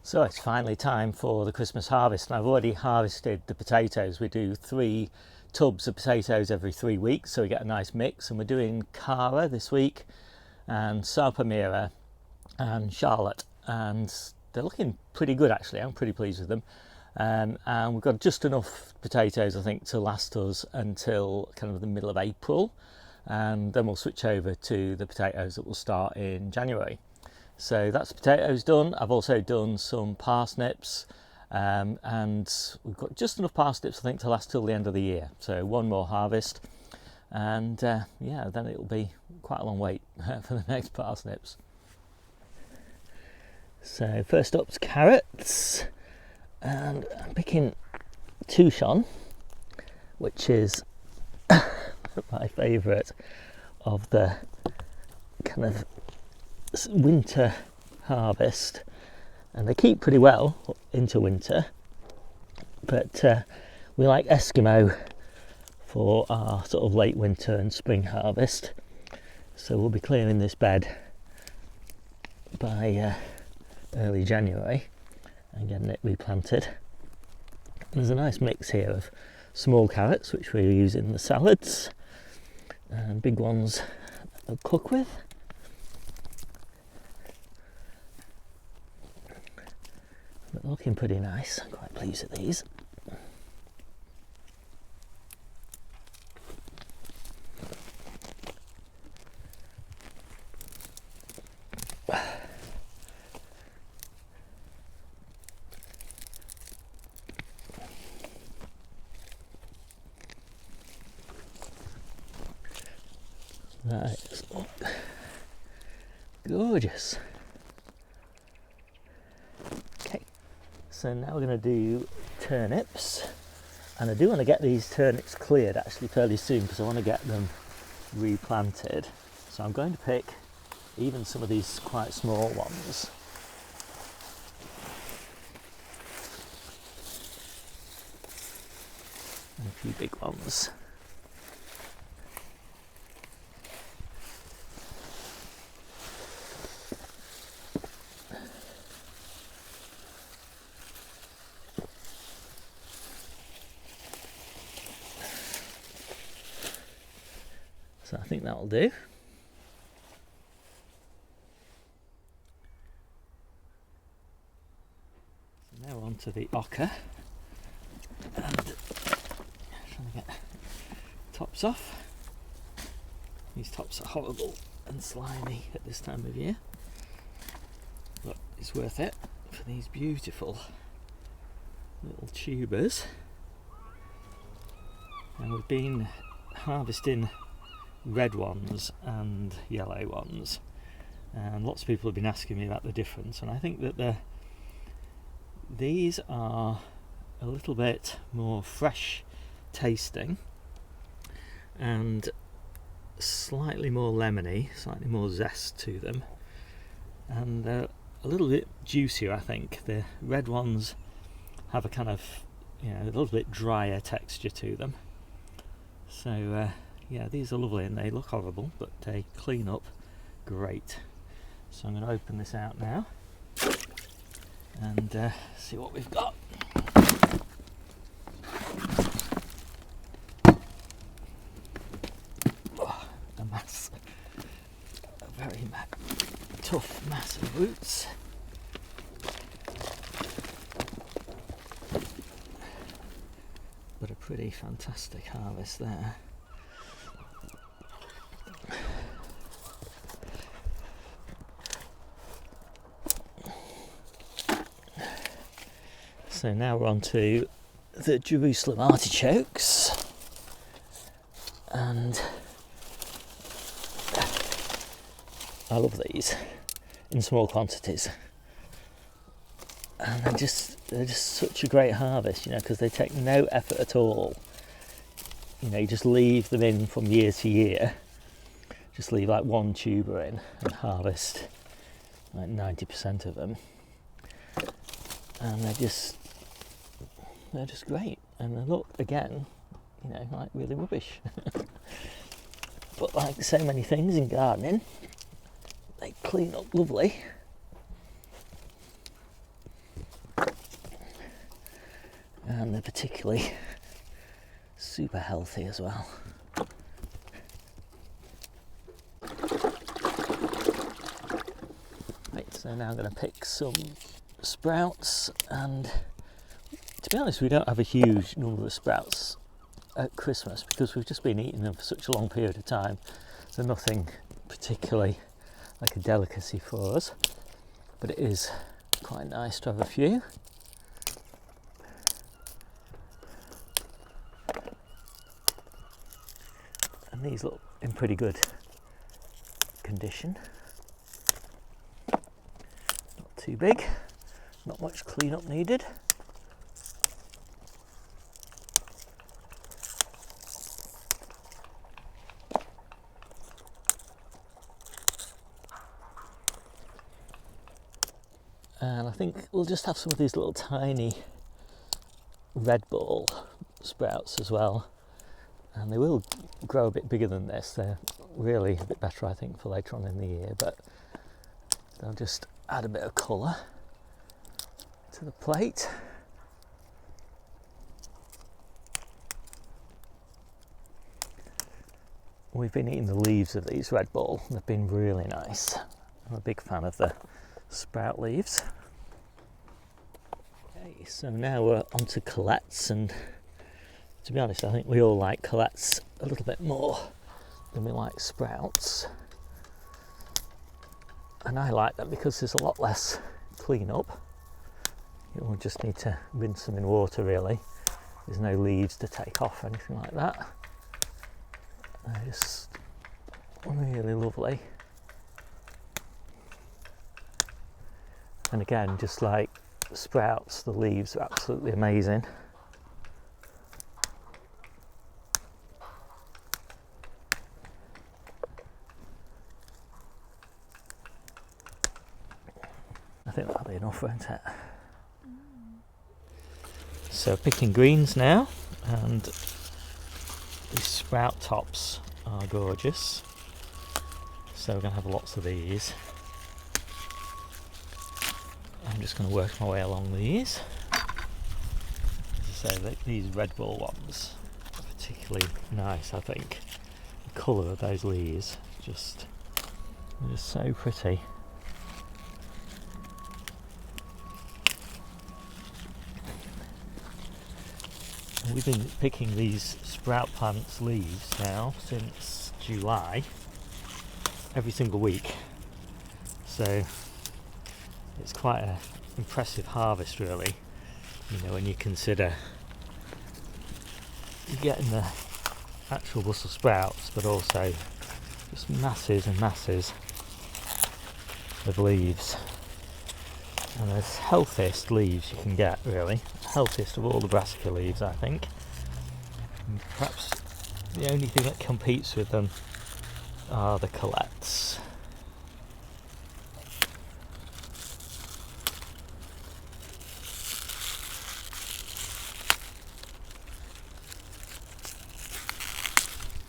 So it's finally time for the Christmas harvest, and I've already harvested the potatoes. We do 3 tubs of potatoes every 3 weeks, so we get a nice mix. And we're doing Cara this week, and Sarpamira, and Charlotte, and they're looking pretty good actually. I'm pretty pleased with them. And we've got just enough potatoes, I think, to last us until kind of the middle of April, and then we'll switch over to the potatoes that will start in January. So that's potatoes done. I've also done some parsnips, and we've got just enough parsnips, I think, to last till the end of the year. So one more harvest, and yeah, then it'll be quite a long wait for the next parsnips. So first up's carrots, and I'm picking Touchon, which is my favourite of the kind of winter harvest, and they keep pretty well into winter, but we like Eskimo for our sort of late winter and spring harvest, so we'll be clearing this bed by early January and getting it replanted. There's a nice mix here of small carrots, which we use in the salads, and big ones I'll cook with. But looking pretty nice. I'm quite pleased with these. Right, gorgeous. Okay, so now we're going to do turnips, and I do want to get these turnips cleared actually fairly soon because I want to get them replanted. So I'm going to pick even some of these quite small ones. And a few big ones. So I think that'll do. So now we're on to the ochre, and trying to get tops off. These tops are horrible and slimy at this time of year, but it's worth it for these beautiful little tubers. And we've been harvesting red ones and yellow ones, and lots of people have been asking me about the difference, and I think that these are a little bit more fresh tasting and slightly more lemony, slightly more zest to them, and they're a little bit juicier. I think the red ones have a kind of, you know, a little bit drier texture to them. So yeah, these are lovely, and they look horrible, but they clean up great. So I'm going to open this out now and see what we've got. Oh, a mass, a very tough mass of roots. But a pretty fantastic harvest there. So now we're on to the Jerusalem artichokes, and I love these in small quantities, and they're just such a great harvest, you know, because they take no effort at all. You know, you just leave them in from year to year, just leave like one tuber in and harvest like 90% of them, and they're just great, and they look, again, you know, like really rubbish. But like so many things in gardening, they clean up lovely. and they're particularly super healthy as well. Right, so now I'm going to pick some sprouts, and to be honest, we don't have a huge number of sprouts at Christmas because we've just been eating them for such a long period of time. They're nothing particularly like a delicacy for us, but it is quite nice to have a few. And these look in pretty good condition. Not too big, not much cleanup needed. And I think we'll just have some of these little tiny red ball sprouts as well. And they will grow a bit bigger than this. They're really a bit better, I think, for later on in the year, but they'll just add a bit of colour to the plate. We've been eating the leaves of these red ball. They've been really nice. I'm a big fan of the sprout leaves. Okay, so now we're on to colettes, and to be honest, I think we all like colettes a little bit more than we like sprouts. And I like them because there's a lot less clean-up. You'll just need to rinse them in water, really. There's no leaves to take off or anything like that. They're just really lovely. And again, just like sprouts, the leaves are absolutely amazing. I think that'll be enough, won't it? So picking greens now, and these sprout tops are gorgeous. So we're going to have lots of these. I'm just going to work my way along these. As I say, these red ball ones are particularly nice, I think. The colour of those leaves they're just so pretty. We've been picking these sprout plants leaves now since July, every single week. So it's quite an impressive harvest, really, you know, when you consider you're getting the actual Brussels sprouts, but also just masses and masses of leaves. And the healthiest leaves you can get, really. Healthiest of all the brassica leaves, I think. And perhaps the only thing that competes with them are the colettes.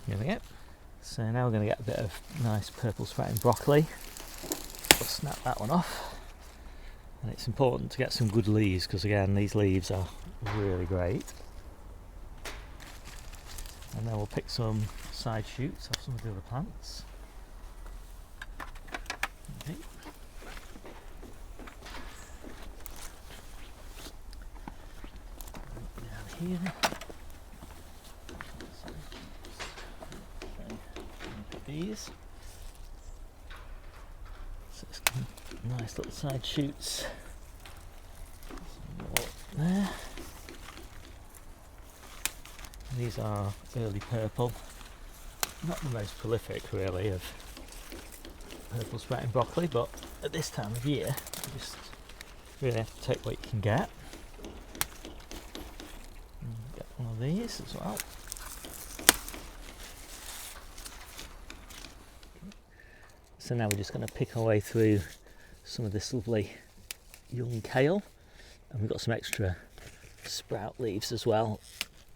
There we go. So now we're going to get a bit of nice purple sprouting broccoli. We'll snap that one off. And it's important to get some good leaves because, again, these leaves are really great. And then we'll pick some side shoots off some of the other plants. Okay. Down here. Pick these. So it's nice little side shoots. Some more there. These are early purple. Not the most prolific, really, of purple sprouting broccoli, but at this time of year, you just really have to take what you can get. And get one of these as well. So now we're just going to pick our way through some of this lovely young kale, and we've got some extra sprout leaves as well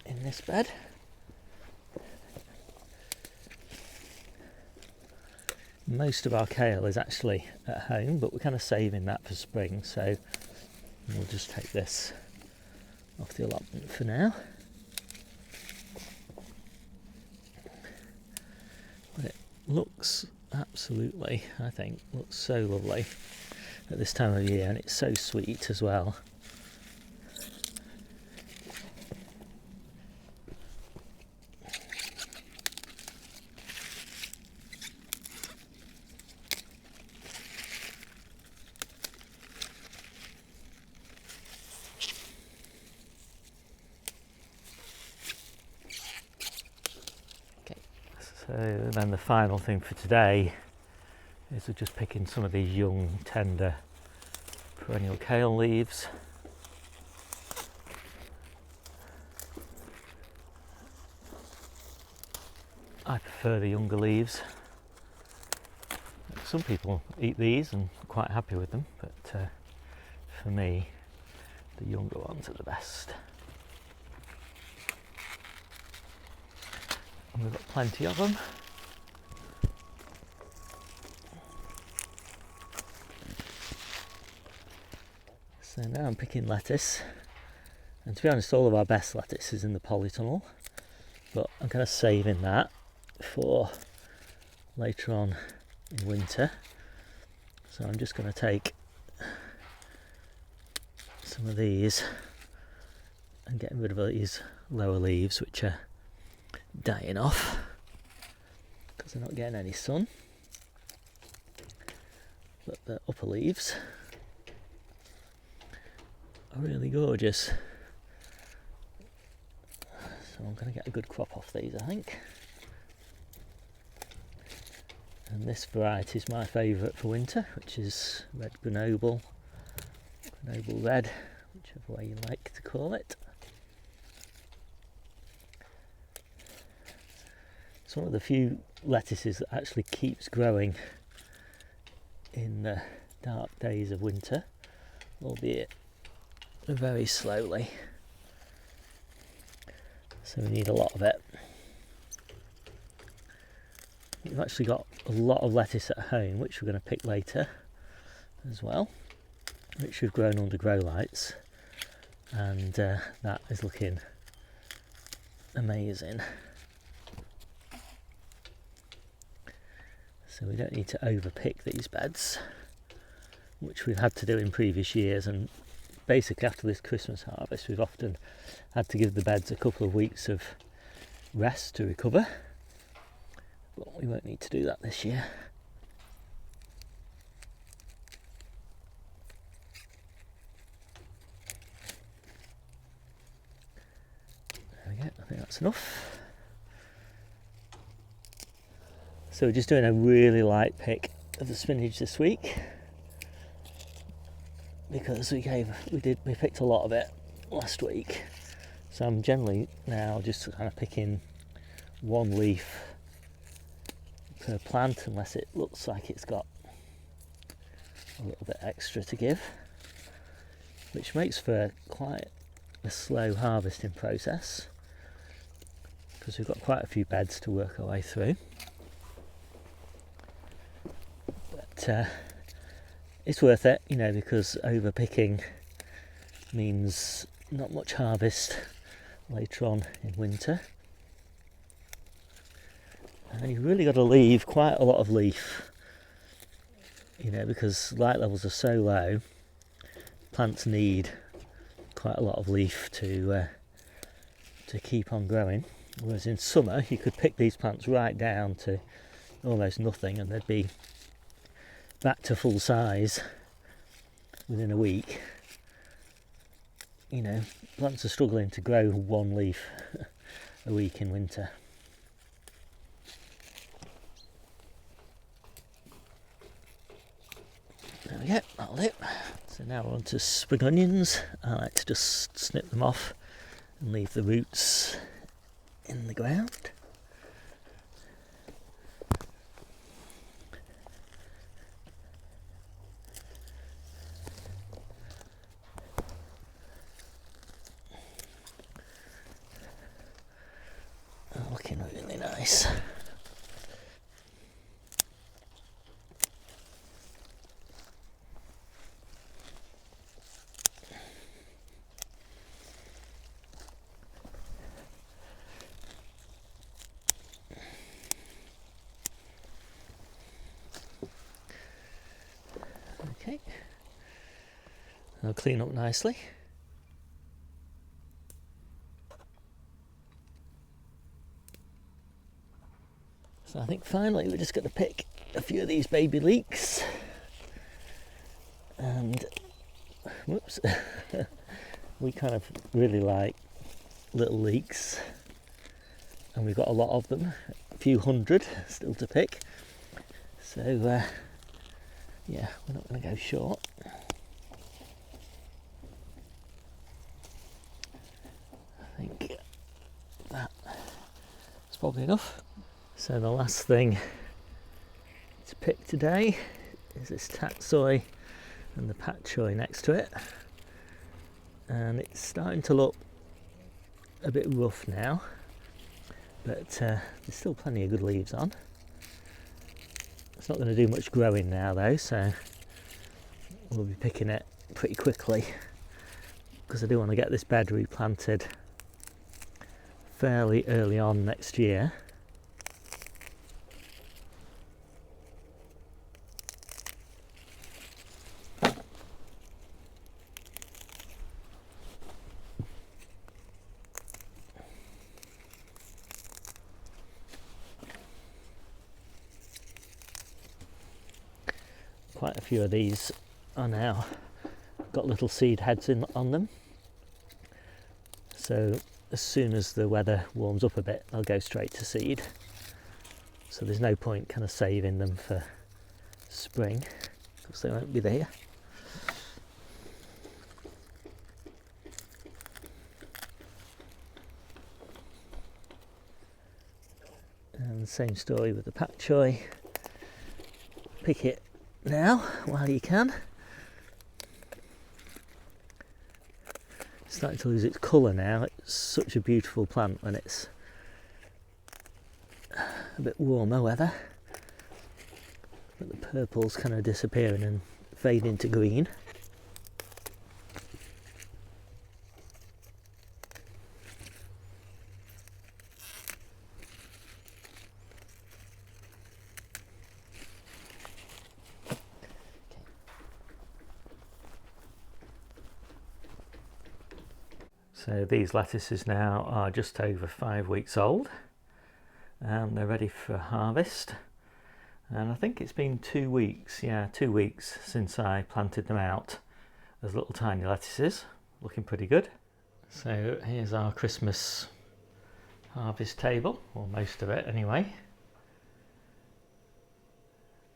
in this bed. Most of our kale is actually at home, but we're kind of saving that for spring, so we'll just take this off the allotment for now. But it looks absolutely, I think, looks so lovely at this time of year, and it's so sweet as well. So then the final thing for today is we're just picking some of these young, tender, perennial kale leaves. I prefer the younger leaves. Some people eat these and are quite happy with them, but for me, the younger ones are the best. And we've got plenty of them. So now I'm picking lettuce, and to be honest, all of our best lettuce is in the polytunnel, but I'm kind of saving that for later on in winter. So I'm just going to take some of these and getting rid of these lower leaves which are dying off because they're not getting any sun, but the upper leaves are really gorgeous. So I'm going to get a good crop off these, I think. And this variety is my favourite for winter, which is red Grenoble red, whichever way you like to call it. It's one of the few lettuces that actually keeps growing in the dark days of winter, albeit very slowly. So we need a lot of it. We've actually got a lot of lettuce at home, which we're going to pick later as well, which we've grown under grow lights, and that is looking amazing. So we don't need to overpick these beds, which we've had to do in previous years, and basically after this Christmas harvest we've often had to give the beds a couple of weeks of rest to recover, but we won't need to do that this year. There we go, I think that's enough. So we're just doing a really light pick of the spinach this week because we picked a lot of it last week. So I'm generally now just kind of picking one leaf per plant unless it looks like it's got a little bit extra to give, which makes for quite a slow harvesting process because we've got quite a few beds to work our way through. But it's worth it, you know, because overpicking means not much harvest later on in winter. And you've really got to leave quite a lot of leaf, you know, because light levels are so low, plants need quite a lot of leaf to keep on growing. Whereas in summer you could pick these plants right down to almost nothing and they'd be back to full size within a week. You know, plants are struggling to grow one leaf a week in winter. There we go, that'll do. So now we're on to spring onions. I like to just snip them off and leave the roots in the ground. Looking really nice. They'll clean up nicely. So I think finally we're just going to pick a few of these baby leeks. And, whoops, we kind of really like little leeks. And we've got a lot of them, a few hundred still to pick. So, yeah, we're not going to go short. I think that's probably enough. So the last thing to pick today is this Tatsoi and the Pak Choi next to it. And it's starting to look a bit rough now, but there's still plenty of good leaves on. It's not going to do much growing now though, so we'll be picking it pretty quickly because I do want to get this bed replanted fairly early on next year. Quite a few of these are now got little seed heads on them, so as soon as the weather warms up a bit they'll go straight to seed, so there's no point kind of saving them for spring because they won't be there. And same story with the Pak Choi. Pick it now while you can. It's starting to lose its colour now. It's such a beautiful plant when it's a bit warmer weather, but the purple's kind of disappearing and fading to green. So these lettuces now are just over 5 weeks old and they're ready for harvest. And I think it's been 2 weeks, yeah, 2 weeks since I planted them out as little tiny lettuces, looking pretty good. So here's our Christmas harvest table, or most of it anyway.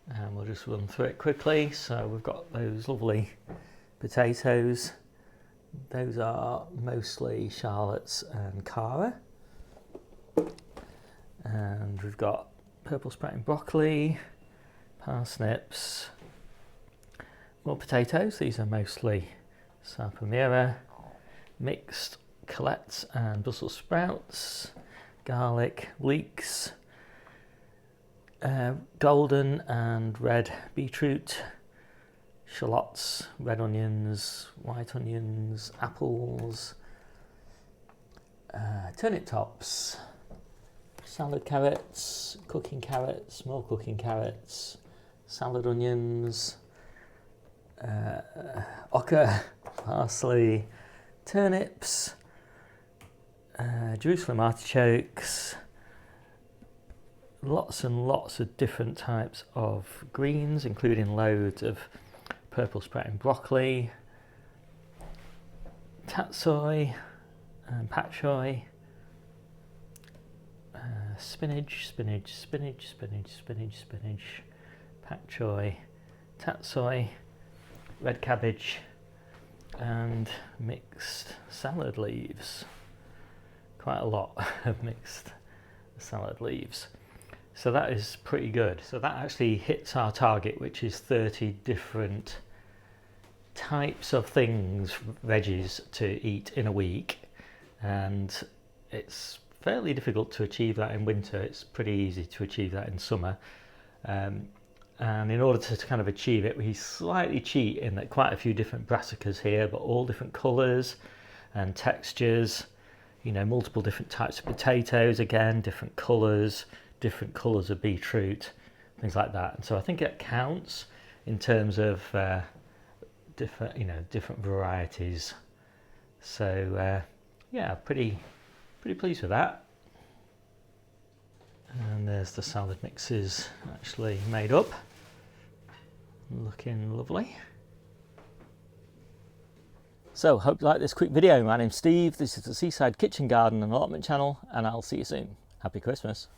And we'll just run through it quickly. So we've got those lovely potatoes. Those are mostly Charlotte's and Cara. And we've got purple sprouting broccoli, parsnips, more potatoes. These are mostly sapomira, mixed colettes and Brussels sprouts, garlic, leeks, golden and red beetroot, shallots, red onions, white onions, apples, turnip tops, salad carrots, cooking carrots, more cooking carrots, salad onions, okra, parsley, turnips, Jerusalem artichokes, lots and lots of different types of greens, including loads of purple sprouting broccoli, Tatsoi and Pak Choi, spinach, Pak Choi, Tatsoi, red cabbage and mixed salad leaves. Quite a lot of mixed salad leaves. So that is pretty good. So that actually hits our target, which is 30 different types of things, veggies, to eat in a week. And it's fairly difficult to achieve that in winter. It's pretty easy to achieve that in summer. And in order to kind of achieve it, we slightly cheat in that quite a few different brassicas here, but all different colours and textures, you know, multiple different types of potatoes, again, different colours of beetroot, things like that. And so I think it counts in terms of different varieties. So yeah, pretty pleased with that. And there's the salad mixes actually made up, looking lovely. So hope you like this quick video. My name's Steve, this is the Seaside Kitchen Garden and Allotment channel, and I'll see you soon. Happy Christmas.